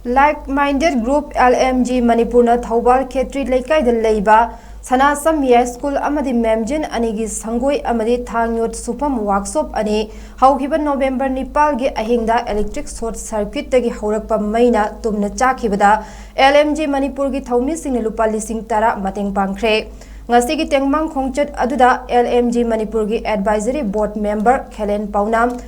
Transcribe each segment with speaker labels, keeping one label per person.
Speaker 1: Like-minded group LMG Manipurna Thawbal Khetri Leikai the Leiba Sanasam Yai School Amadi Memjin Anigi Sangoi Amadi Thangyot Supam Workshop Ani Haukiba November Nipal Ge Ahinda Electric Short Circuit Tagi Haurakpa Maina Tumna Chakibada LMG Manipur Gi Thawmi Sing Lupa Lising Tara Mating Pangkre Ngasigi Tengmang Khongchat Aduda LMG Manipur Gi Advisory Board Member Khelen Paunam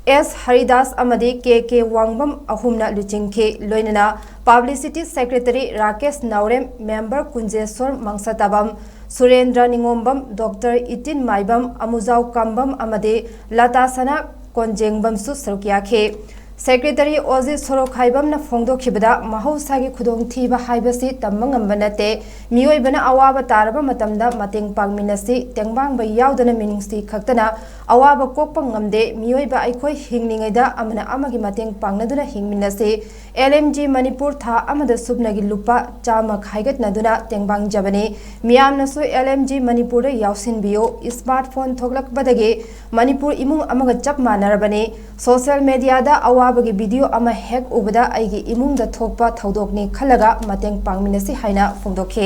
Speaker 1: S. Haridas Amadi K.K. Wangbam Ahumna Luchingke Loinana Publicity Secretary Rakesh Naurem Member Kunjeswar Mangsatabam Surendra Ningombam Dr. Itin Maibam Amuzau Kambam Amadi Latasana Konjengbam Su Sarukyake Secretary Ozi Sorokhaibam na Fongdo Kibada Mahausagi Kudong Tiba Haibasi Tamangam Banate Mioi Bana Awaba Taraba Matamda Mating Pangminasi Tengbang by Yaudana Miningsti Kaktana Awaba Kopangamde Mioi ba Aikoi Hinglingeda Amana Amagi Mating Pangnaduna Hingminasi LMG Manipur Tha Amada Subnagi Lupa Chamak Haigat Naduna Tengbang Jabani Miam Nasu LMG Manipur Yausin Bio Smartphone Toglak Badage Manipur Imung Amaga Chap Manarabani Social Media da Awaba bagi video ama hek ubada aigi imung da thokpa thaudokni khalaga mateng pangminasi haina fongdokhe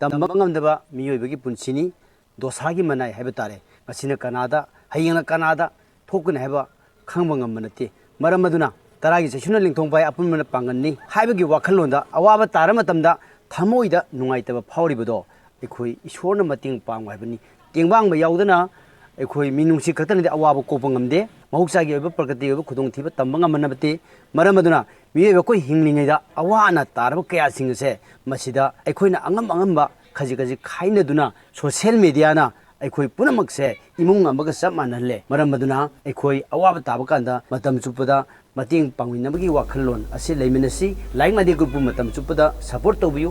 Speaker 2: tamangam daba miyoi bagi punsini dosagi manai haba tare masina kanada hayengna kanada thokun haba khangmangam manate maramaduna taragi sesuna lingthong pai apun mana panganni haibagi wakhalonda awaba tarama tamda thamoida nungaitaba phawribodo ekhoi ishorna mating pangwa habani tengbang ba yaudana ekhoi minungsi khatani awaba kopangamde Mahuksaagi oiba prakati oiba khudong thiba tambanga manabati maramaduna miyoiba koi hinglingaida awana taraba kaya singse masida aikhoina angamba khaji khaina duna social media na aikoi punamakse imung ambaga sap manalle maramaduna aikoi awaba taba kanda matam chupada mating pangwinabagi wakhalon ase leiminasi like madi group matam chupada support tobiyu